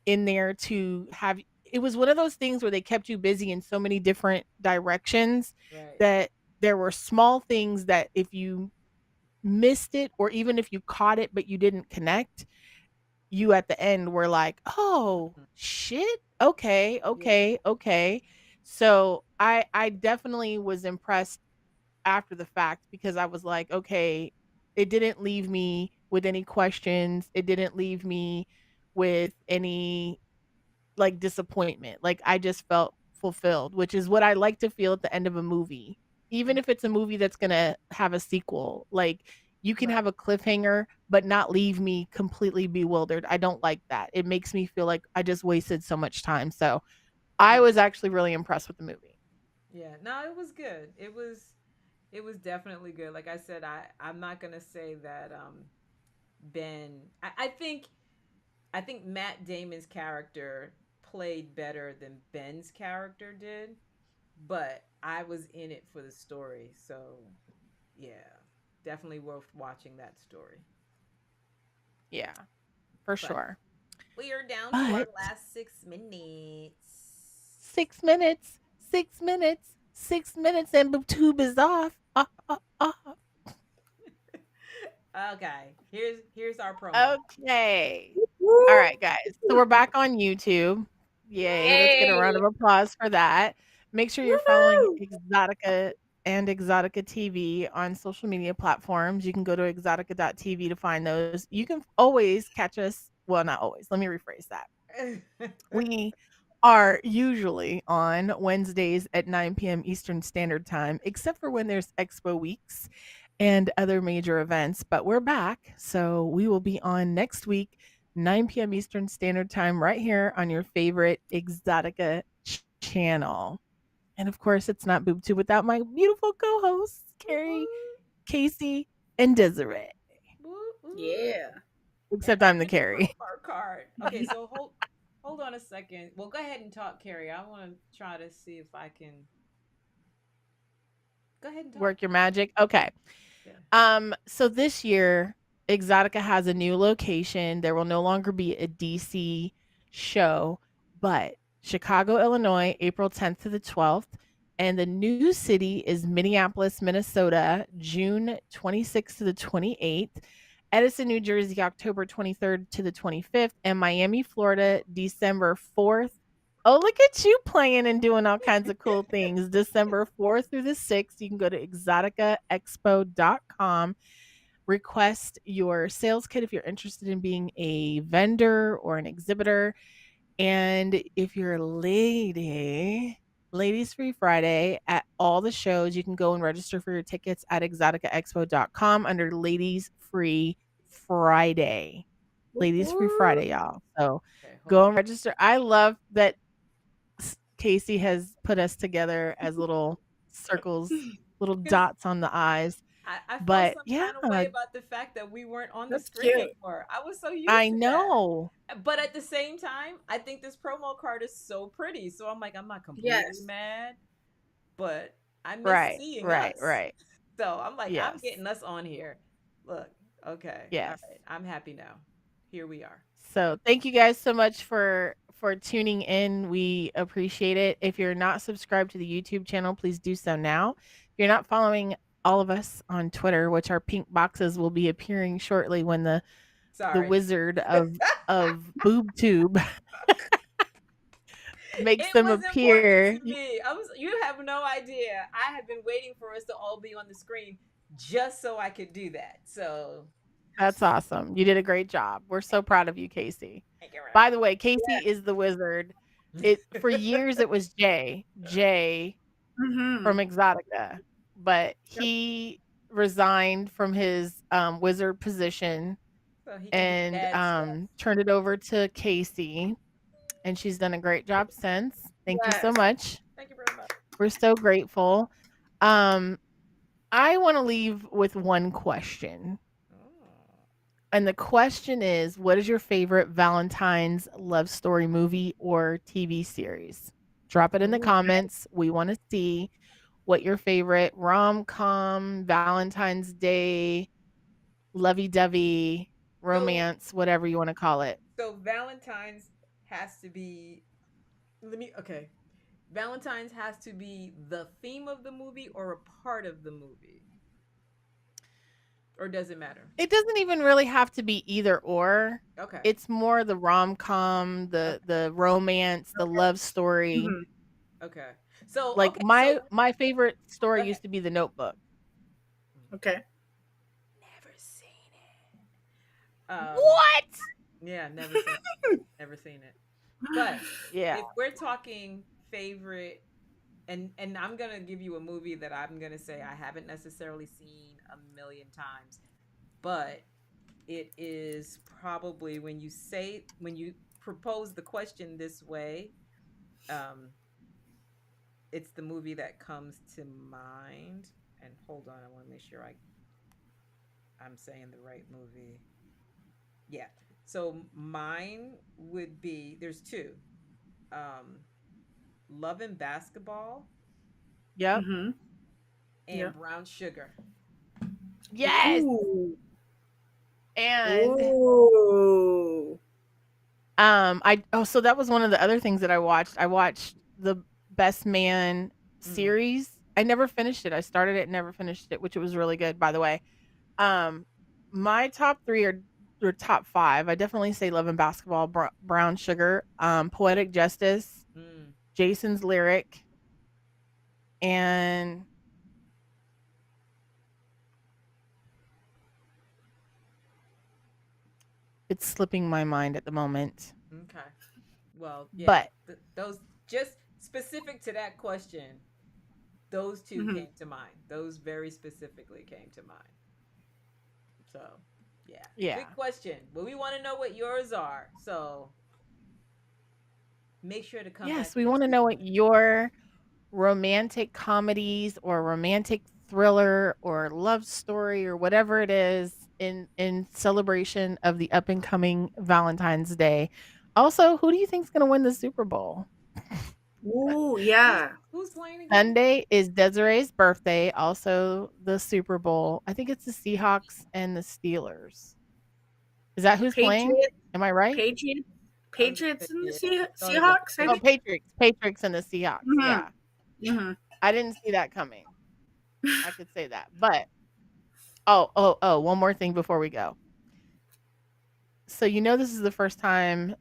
in there to have it was one of those things where they kept you busy in so many different directions Right. that there were small things that if you missed it or even if you caught it but you didn't connect you at the end were like, "Oh, Mhm. shit. Okay, Yeah. okay, okay." So, I definitely was impressed after the fact because I was like, "Okay, it didn't leave me with any questions. It didn't leave me with any like disappointment. Like I just felt fulfilled, which is what I like to feel at the end of a movie. Even if it's a movie that's going to have a sequel. Like you can Right. have a cliffhanger but not leave me completely bewildered. I don't like that. It makes me feel like I just wasted so much time. So, I Yeah. was actually really impressed with the movie. Yeah. No, it was good. It was definitely good. Like I said, I'm not gonna say that Ben. I think Matt Damon's character played better than Ben's character did, but I was in it for the story, so yeah, definitely worth watching that story. Yeah, for But sure. we are down to our But last 6 minutes. 6 minutes, 6 minutes, 6 minutes and the tube is off. Okay, here's our promo. Okay. All Woo! right, guys. So we're back on YouTube. Yay. Let's get a round Yay! of applause for that. Make sure you're following Woo! Exotica and Exotica TV on social media platforms. You can go to EXXXOTICA.tv to find those. You can always catch us. Well, not always. Let me rephrase that. We are usually on Wednesdays at 9 p.m. Eastern Standard Time, except for when there's Expo weeks and other major events. But we're back. So we will be on next week, 9 p.m. Eastern Standard Time, right here on your favorite Exotica channel. And of course, it's not Boob Tube without my beautiful co hosts, Kari, Casey, and Desiree. Yeah. And Except my I'm the Mr. Kari. Report card. Okay, so hold on a second. Well, go ahead and talk, Carrie. I want to try to see if I can go ahead and talk. Work your magic. Okay. Yeah. So this year, Exotica has a new location. There will no longer be a DC show, but Chicago, Illinois, April 10th to the 12th. And the new city is Minneapolis, Minnesota, June 26th to the 28th. Edison, New Jersey, October 23rd to the 25th. And Miami, Florida, December 4th. Oh, look at you playing and doing all kinds of cool things. December 4th through the 6th. You can go to EXXXOTICA.com, request your sales kit if you're interested in being a vendor or an exhibitor. And if you're a lady, Ladies Free Friday at all the shows, you can go and register for your tickets at exoticaexpo.com under Ladies Free Friday. Ladies Free Friday, y'all. So Okay, hold go on. and register. I love that Casey has put us together as little circles, little Because dots on the eyes. I felt But some yeah, kind of way about the fact that we weren't on the That's screen cute. anymore. I was so used I to that. know. But at the same time, I think this promo card is so pretty. So I'm like, I'm not completely Yes. mad, but I miss Right, seeing right, us. right. So I'm like, I'm Yes. getting us on here. Look, okay. All Yes. right. I'm happy now. Here we are. So thank you guys so much for tuning in. We appreciate it. If you're not subscribed to the YouTube channel, please do so now. If you're not following all of us on Twitter, which our pink boxes will be appearing shortly when the Sorry. wizard of Boob Tube makes It them was important appear. to me. You have no idea. I have been waiting for us to all be on the screen just so I could do that. So That's awesome. You did a great job. We're so proud of you, Casey. thank you very By the way, Casey is the wizard. much. It for years it was Jay Mm-hmm. from Exotica, but Yep. he resigned from his wizard position So he can do and dad stuff. turned it over to Casey, and she's done a great job since. Thank you so Yes. much. Thank you very much. We're so grateful. I want to leave with one question. Oh. And the question is, what is your favorite Valentine's love story movie or TV series? Drop it in the Ooh, comments. We want to see what your favorite rom-com, Valentine's Day, lovey-dovey, romance, whatever you want to call it. So Valentine's has to be okay. Valentine's has to be the theme of the movie or a part of the movie. Or does it matter? It doesn't even really have to be either or. Okay. It's more the rom-com, the romance, the love story. Mm-hmm. Okay. So Like okay, my favorite story ahead. used to be The Notebook. Okay. Never seen it. What? Yeah, never seen it. Never seen it. But Yeah. if we're talking favorite, and I'm gonna give you a movie that I'm gonna say I haven't necessarily seen a million times, but it is probably when you propose the question this way, it's the movie that comes to mind. And hold on, I want to make sure I'm saying the right movie. Yeah. So mine would be, there's two. Love and Basketball Yep. Mm-hmm. and Yep. Brown Sugar. Yes. Ooh. And Ooh. so that was one of the other things that I watched. I watched the Best Man series. I never finished it. I started it and never finished it, which it was really good, by the way. My top 3 or top 5. I definitely say Love and Basketball, Brown Sugar, Poetic Justice, Jason's Lyric, and it's slipping my mind at the moment. Okay. Well, yeah. But those, just specific to that question, those 2 came to mind. Those very specifically came to mind. So, yeah. Good question. Well, we want to know what yours are. So, make sure to come back. Yes, we want to know what your romantic comedies or romantic thriller or love story or whatever it is in celebration of the up and coming Valentine's Day. Also, who do you think is going to win the Super Bowl? Ooh, yeah. Who's playing again? Sunday is Desiree's birthday, also the Super Bowl. I think it's the Seahawks and the Steelers. Is that who's playing? Am I right? Patriots and the Seahawks. I think. Patriots and the Seahawks. Mm-hmm. Yeah. Mm-hmm. I didn't see that coming. I could say that. But one more thing before we go. So this is the first time,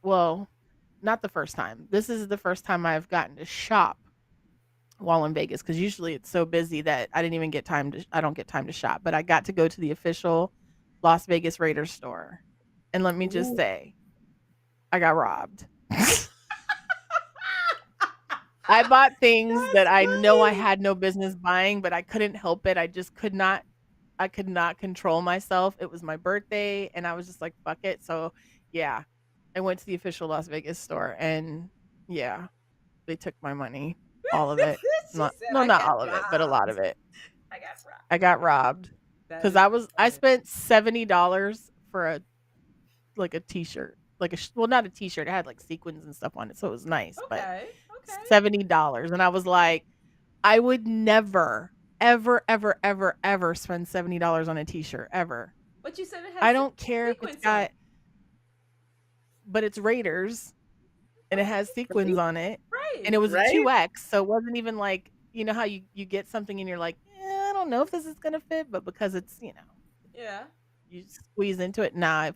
well, not the first time. This is the first time I've gotten to shop while in Vegas, because usually it's so busy that I don't get time to shop. But I got to go to the official Las Vegas Raiders store. And let me just say, I got robbed. I bought things that I know I had no business buying, but I couldn't help it. I just could not control myself. It was my birthday and I was just like, fuck it. So yeah, I went to the official Las Vegas store and yeah, they took my money, all of it. Not all of it, but a lot of it. I got robbed That because is I funny. spent $70 for a t-shirt, well, not a t-shirt. It had like sequins and stuff on it, so it was nice. But Okay. $70, and I was like, I would never, ever, ever, ever, ever spend $70 on a t-shirt ever. But you said it has I don't care if it's sequence on got, but it's Raiders, and it has sequins on it, Right. and it was Right? a 2X, so it wasn't even like, you know how you get something and you're like, I don't know if this is gonna fit, but because it's, Yeah. you squeeze into it. Nah, it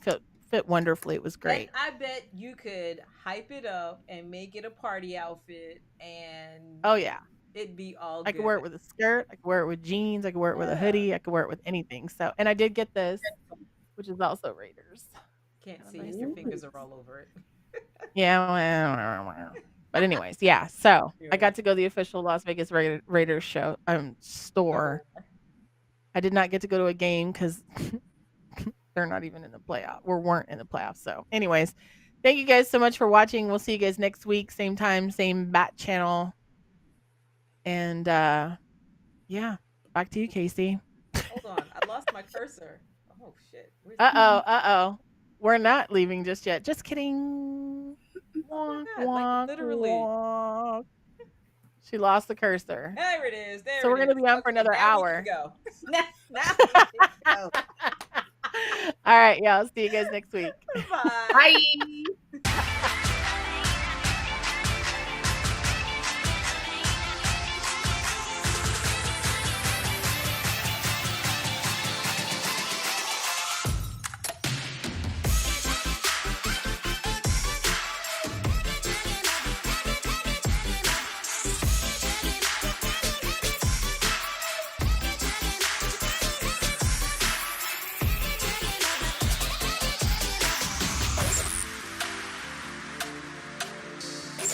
fit wonderfully. It was great. And I bet you could hype it up and make it a party outfit, and Oh yeah, it'd be all I good. could wear it with a skirt. I could wear it with jeans. I could wear it with a hoodie. I could wear it with anything. So, and I did get this, which is also Raiders. Can't see it. Your fingers are all over it. Yeah. Well, but anyways, yeah. So I got to go to the official Las Vegas Raiders show store. I did not get to go to a game because they're not even in the playoff. We weren't in the playoffs. So, anyways, thank you guys so much for watching. We'll see you guys next week, same time, same bat channel. And yeah, back to you, Casey. Hold on, I lost my cursor. Oh shit. Uh-oh. We're not leaving just yet. Just kidding. Oh my God, like literally. Wonk. She lost the cursor. There it is. So we're going to be on for another hour. Now we can go. All right, y'all. See you guys next week. Bye. Bye.